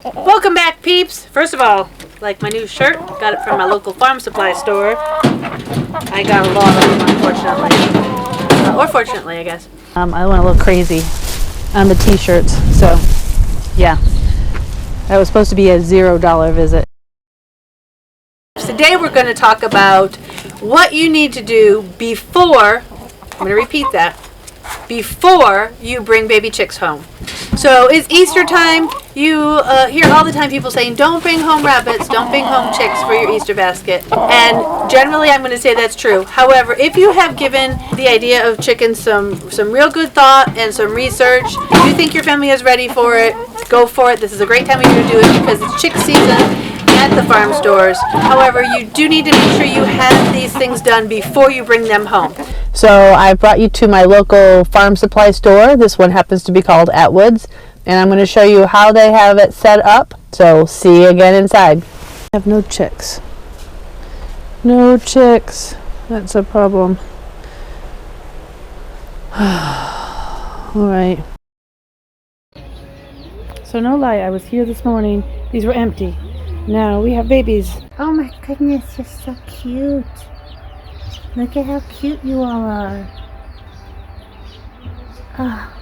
Welcome back, peeps. First of all, like my new shirt, got it from my local farm supply store. I got a lot of them, unfortunately. Or fortunately, I guess. I went a little crazy on the t-shirts, so yeah. That was supposed to be a $0 visit. Today we're going to talk about what you need to do before, I'm going to repeat that, before you bring baby chicks home. So it's Easter time. You hear all the time people saying, don't bring home rabbits, don't bring home chicks for your Easter basket. And generally I'm going to say that's true. However, if you have given the idea of chickens some real good thought and some research, you think your family is ready for it, go for it. This is a great time of year to do it because it's chick season at the farm stores. However, you do need to make sure you have these things done before you bring them home. So I brought you to my local farm supply store. This one happens to be called Atwood's, and I'm going to show you how they have it set up. So see you again inside. I have no chicks. No chicks. That's a problem. Alright. So no lie, I was here this morning. These were empty. Now we have babies. Oh my goodness, you're so cute. Look at how cute you all are. Oh.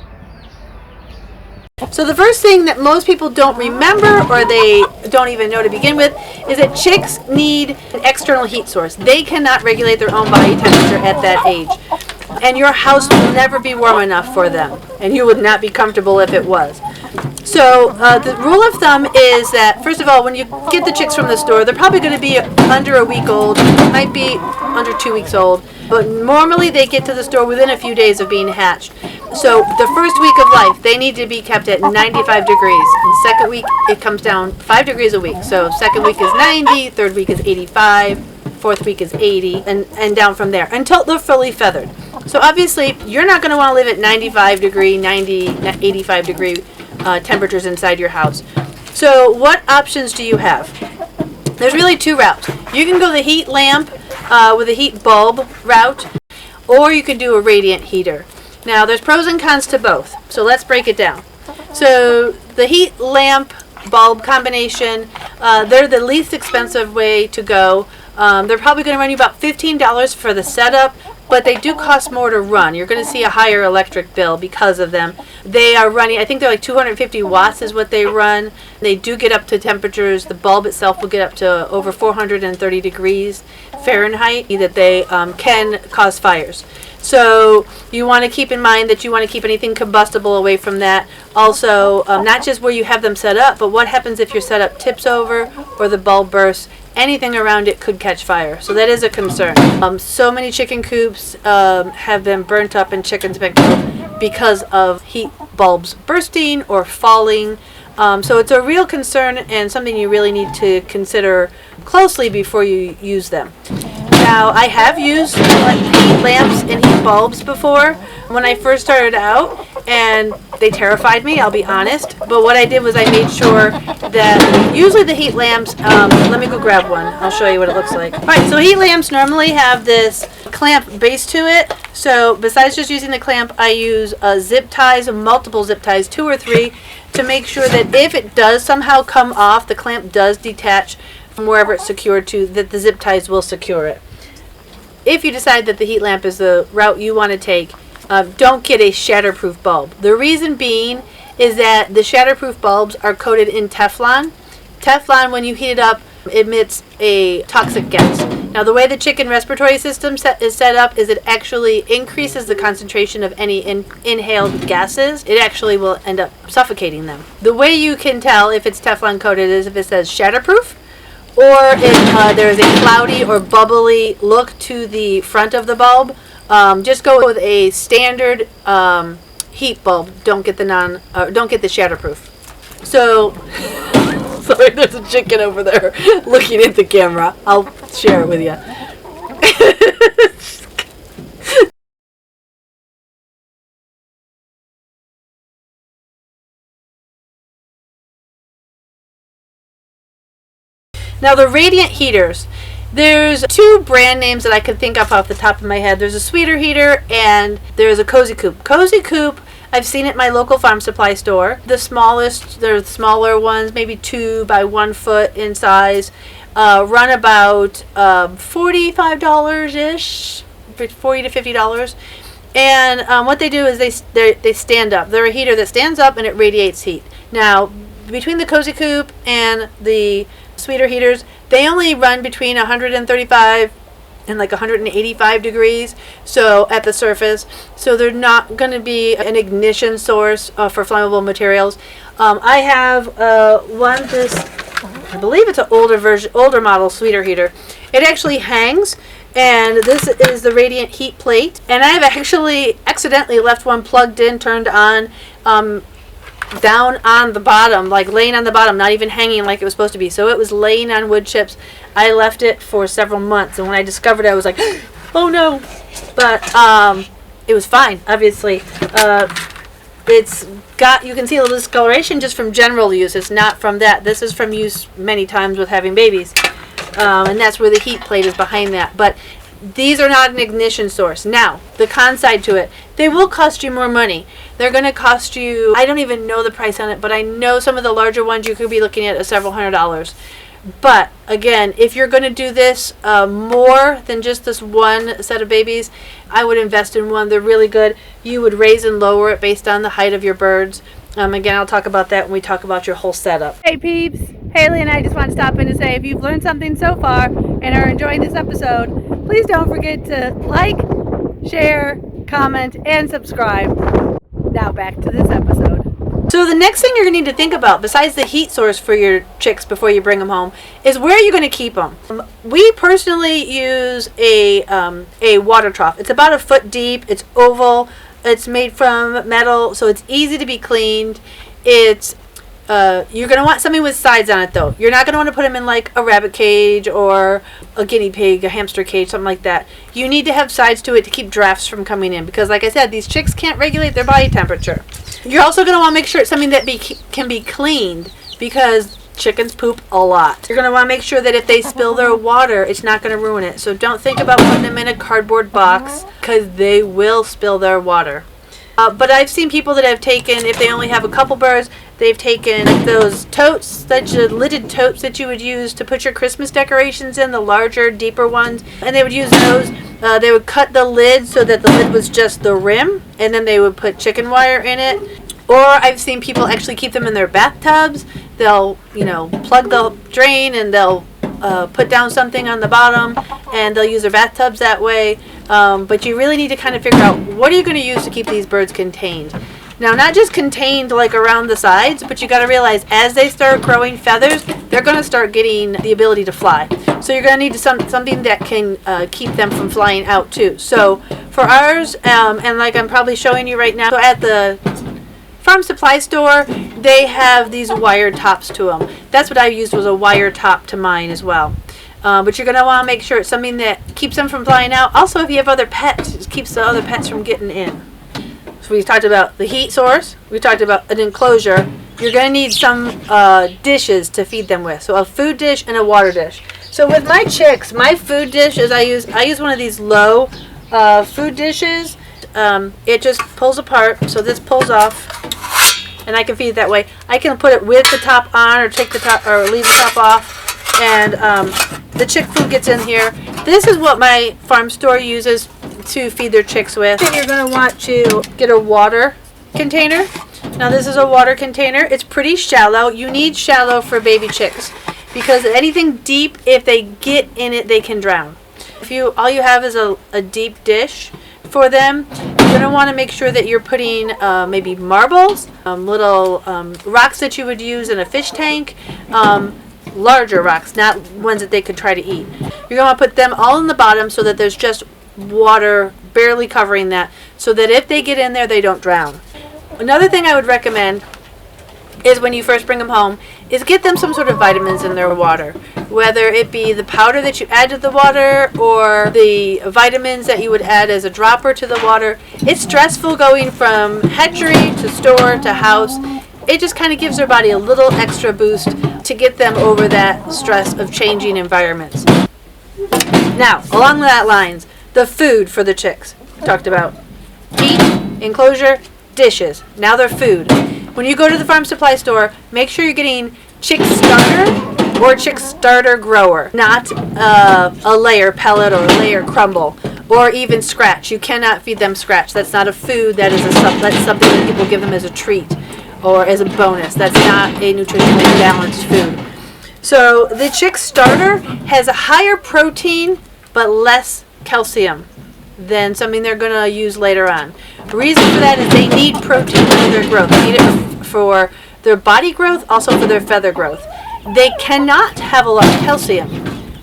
So the first thing that most people don't remember, or they don't even know to begin with, is that chicks need an external heat source. They cannot regulate their own body temperature at that age. And your house will never be warm enough for them. And you would not be comfortable if it was. So the rule of thumb is that, first of all, when you get the chicks from the store, they're probably going to be under a week old, might be under 2 weeks old, but normally they get to the store within a few days of being hatched. So the first week of life, they need to be kept at 95 degrees. And second week, it comes down 5 degrees a week. So second week is 90, third week is 85, fourth week is 80, and down from there until they're fully feathered. So obviously, you're not going to want to live at 95 degree, 90, 85 degree temperatures inside your house. So what options do you have? There's really two routes. You can go the heat lamp with a heat bulb route, or you can do a radiant heater. Now there's pros and cons to both, so let's break it down. So the heat lamp bulb combination, they're the least expensive way to go. They're probably going to run you about $15 for the setup, but they do cost more to run. You're going to see a higher electric bill because of them. They are running, I think they're like 250 watts is what they run. They do get up to temperatures. The bulb itself will get up to over 430 degrees Fahrenheit that they can cause fires. So you want to keep in mind that you want to keep anything combustible away from that. Also, not just where you have them set up, but what happens if your setup tips over or the bulb bursts. Anything around it could catch fire. So that is a concern. So many chicken coops have been burnt up and chickens been killed because of heat bulbs bursting or falling. So it's a real concern and something you really need to consider closely before you use them. Now, I have used heat lamps and heat bulbs before when I first started out, and they terrified me, I'll be honest. But what I did was I made sure that usually the heat lamps, let me go grab one. I'll show you what it looks like. All right, so heat lamps normally have this clamp base to it. So besides just using the clamp, I use zip ties, multiple zip ties, 2 or 3, to make sure that if it does somehow come off, the clamp does detach from wherever it's secured to, that the zip ties will secure it. If you decide that the heat lamp is the route you want to take, don't get a shatterproof bulb. The reason being is that the shatterproof bulbs are coated in Teflon. Teflon, when you heat it up, emits a toxic gas. Now, the way the chicken respiratory system is set up is it actually increases the concentration of any inhaled gases. It actually will end up suffocating them. The way you can tell if it's Teflon coated is if it says shatterproof, or if there is a cloudy or bubbly look to the front of the bulb. Just go with a standard heat bulb. Don't get the shatterproof. So, sorry, there's a chicken over there looking at the camera. I'll share it with you. Now the radiant heaters, there's 2 brand names that I could think of off the top of my head. There's a Sweeter heater and there's a Cozy Coop. Cozy Coop I've seen it in my local farm supply store. The smaller ones, maybe 2 by 1 foot in size, run about $45-ish, $40 to $50. And what they do is they stand up. They're a heater that stands up and it radiates heat. Now, between the Cozy Coop and the Sweeter heaters, they only run between 135 and like 185 degrees, so at the surface. So they're not going to be an ignition source for flammable materials. I have I believe it's an older model Sweeter heater. It actually hangs. And this is the radiant heat plate. And I've actually accidentally left one plugged in, turned on, down on the bottom, like laying on the bottom, not even hanging like it was supposed to be. So it was laying on wood chips. I left it for several months. And when I discovered it, I was like, oh no. But it was fine, obviously. You can see a little discoloration just from general use. It's not from that. This is from use many times with having babies. And that's where the heat plate is behind that. But these are not an ignition source. Now, the con side to it, they will cost you more money. They're going to cost you, I don't even know the price on it, but I know some of the larger ones you could be looking at several $100s. But again, if you're going to do this more than just this one set of babies, I would invest in one. They're really good. You would raise and lower it based on the height of your birds. Again, I'll talk about that when we talk about your whole setup. Hey peeps, Haley and I just want to stop in to say if you've learned something so far and are enjoying this episode, please don't forget to like, share, comment, and subscribe. Now back to this episode. So the next thing you're going to need to think about, besides the heat source for your chicks before you bring them home, is where are you going to keep them? We personally use a water trough. It's about 1 foot deep. It's oval. It's made from metal, so it's easy to be cleaned. You're going to want something with sides on it, though. You're not going to want to put them in like a rabbit cage or a guinea pig, a hamster cage, something like that. You need to have sides to it to keep drafts from coming in because, like I said, these chicks can't regulate their body temperature. You're also going to want to make sure it's something that can be cleaned because chickens poop a lot. You're going to want to make sure that if they spill their water, it's not going to ruin it. So don't think about putting them in a cardboard box because they will spill their water. But I've seen people that have taken, if they only have a couple birds, they've taken those totes, lidded totes that you would use to put your Christmas decorations in, the larger, deeper ones, and they would use those. They would cut the lid so that the lid was just the rim, and then they would put chicken wire in it. Or I've seen people actually keep them in their bathtubs. They'll, plug the drain and they'll put down something on the bottom, and they'll use their bathtubs that way. But you really need to kind of figure out what are you going to use to keep these birds contained. Now, not just contained like around the sides, but you got to realize as they start growing feathers, they're going to start getting the ability to fly. So you're going to need something that can keep them from flying out too. So for ours, and like I'm probably showing you right now, so at the farm supply store, they have these wire tops to them. That's what I used, was a wire top to mine as well. But you're going to want to make sure it's something that keeps them from flying out. Also, if you have other pets, it keeps the other pets from getting in. So we talked about the heat source. We talked about an enclosure. You're going to need some dishes to feed them with. So a food dish and a water dish. So with my chicks, my food dish is I use one of these low food dishes. It just pulls apart. So this pulls off, and I can feed it that way. I can put it with the top on, or take the top, or leave the top off, and the chick food gets in here. This is what my farm store uses to feed their chicks with. Then you're going to want to get a water container. Now this is a water container. It's pretty shallow. You need shallow for baby chicks because anything deep, if they get in it, they can drown. If all you have is a deep dish for them, you're going to want to make sure that you're putting maybe marbles, little rocks that you would use in a fish tank, larger rocks, not ones that they could try to eat. You're going to put them all in the bottom so that there's just water barely covering that, so that if they get in there, they don't drown. Another thing I would recommend is when you first bring them home is get them some sort of vitamins in their water, whether it be the powder that you add to the water or the vitamins that you would add as a dropper to the water. It's stressful going from hatchery to store to house. It just kind of gives their body a little extra boost to get them over that stress of changing environments. Now, along that lines, the food for the chicks. Talked about heat, enclosure, dishes. Now they're food. When you go to the farm supply store, make sure you're getting chick starter or chick starter grower, not a layer pellet or a layer crumble, or even scratch. You cannot feed them scratch. That's not a food. That's something that people give them as a treat or as a bonus. That's not a nutritionally balanced food. So the chick starter has a higher protein but less calcium than something they're going to use later on. The reason for that is they need protein for their growth. They need it for their body growth, also for their feather growth. They cannot have a lot of calcium,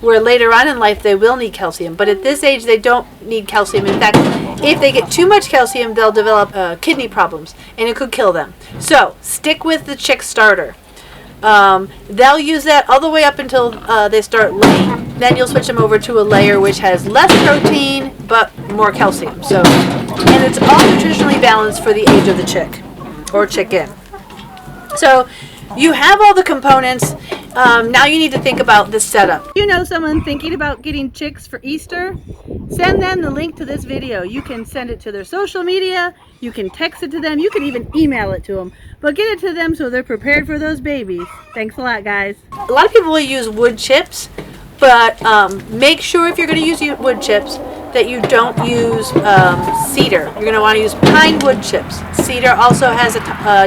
where later on in life they will need calcium. But at this age, they don't need calcium. In fact, if they get too much calcium, they'll develop kidney problems, and it could kill them. So stick with the chick starter. They'll use that all the way up until they start laying. Then you'll switch them over to a layer which has less protein but more calcium. So, and it's all nutritionally balanced for the age of the chick or chicken. So you have all the components. Now you need to think about the setup. You know someone thinking about getting chicks for Easter? Send them the link to this video. You can send it to their social media. You can text it to them. You can even email it to them. But get it to them so they're prepared for those babies. Thanks a lot, guys. A lot of people will use wood chips, but make sure if you're going to use wood chips that you don't use cedar. You're going to want to use pine wood chips. Cedar also has a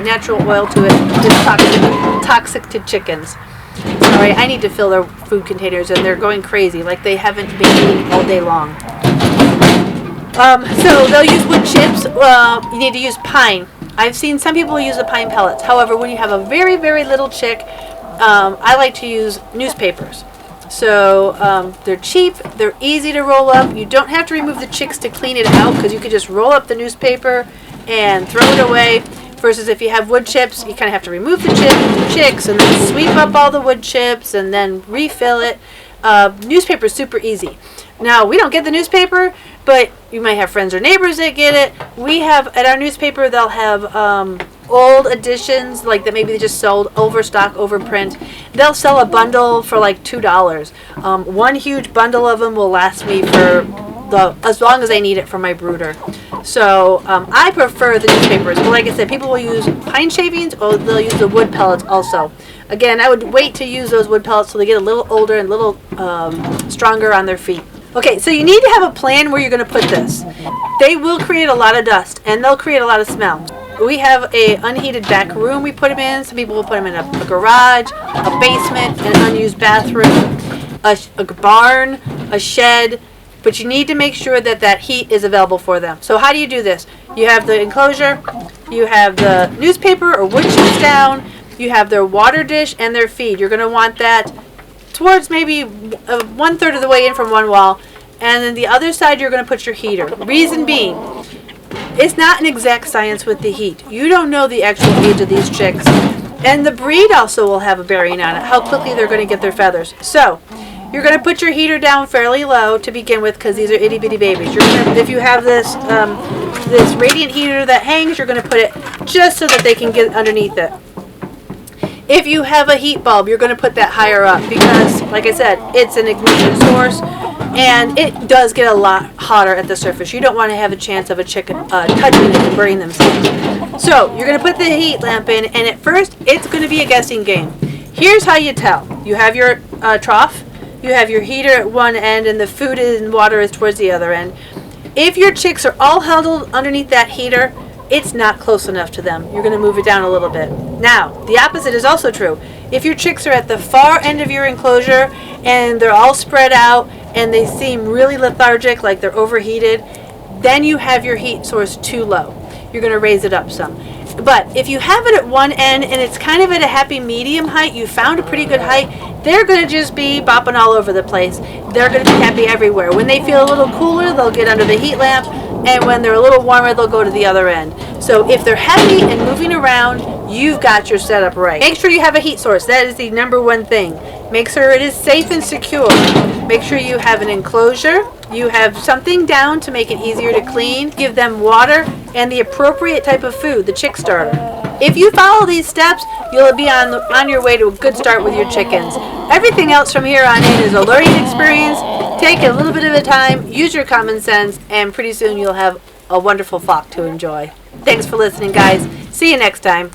natural oil to it that's toxic to chickens. Sorry, I need to fill their food containers and they're going crazy like they haven't been eating all day long. So they'll use wood chips. You need to use pine. I've seen some people use the pine pellets. However, when you have a very, very little chick, I like to use newspapers. So they're cheap, they're easy to roll up. You don't have to remove the chicks to clean it out because you could just roll up the newspaper and throw it away. Versus if you have wood chips, you kind of have to remove the chicks and then sweep up all the wood chips and then refill it. Newspaper is super easy. Now, we don't get the newspaper, but you might have friends or neighbors that get it. We have, at our newspaper, they'll have old editions, like that maybe they just sold, overstock, overprint. They'll sell a bundle for like $2. One huge bundle of them will last me for as long as I need it for my brooder. So I prefer the newspapers. But like I said, people will use pine shavings or they'll use the wood pellets also. Again, I would wait to use those wood pellets till they get a little older and a little stronger on their feet. Okay, so you need to have a plan where you're going to put this. They will create a lot of dust and they'll create a lot of smell. We have a unheated back room we put them in. Some people will put them in a garage, a basement, an unused bathroom, a barn, a shed. But you need to make sure that that heat is available for them. So how do you do this? You have the enclosure, you have the newspaper or wood chips down, you have their water dish and their feed. You're going to want that towards maybe 1/3 of the way in from one wall. And then the other side you're going to put your heater. Reason being, it's not an exact science with the heat. You don't know the actual age of these chicks. And the breed also will have a bearing on it, how quickly they're going to get their feathers. So you're going to put your heater down fairly low to begin with because these are itty bitty babies. If you have this this radiant heater that hangs, you're going to put it just so that they can get underneath it. If you have a heat bulb, you're going to put that higher up because, like I said, it's an ignition source and it does get a lot hotter at the surface. You don't want to have a chance of a chicken touching it and burning themselves. So you're going to put the heat lamp in, and at first it's going to be a guessing game. Here's how you tell. You have your trough. You have your heater at one end and the food and water is towards the other end. If your chicks are all huddled underneath that heater, it's not close enough to them. You're going to move it down a little bit. Now, the opposite is also true. If your chicks are at the far end of your enclosure and they're all spread out and they seem really lethargic, like they're overheated, then you have your heat source too low. You're going to raise it up some. But if you have it at one end and it's kind of at a happy medium height, you found a pretty good height, they're going to just be bopping all over the place. They're going to be happy everywhere. When they feel a little cooler, they'll get under the heat lamp, and when they're a little warmer, they'll go to the other end. So if they're happy and moving around, you've got your setup right. Make sure you have a heat source. That is the number one thing. Make sure it is safe and secure. Make sure you have an enclosure. You have something down to make it easier to clean. Give them water and the appropriate type of food, the chick starter. If you follow these steps, you'll be on your way to a good start with your chickens. Everything else from here on in is a learning experience. Take a little bit of a time, use your common sense, and pretty soon you'll have a wonderful flock to enjoy. Thanks for listening, guys. See you next time.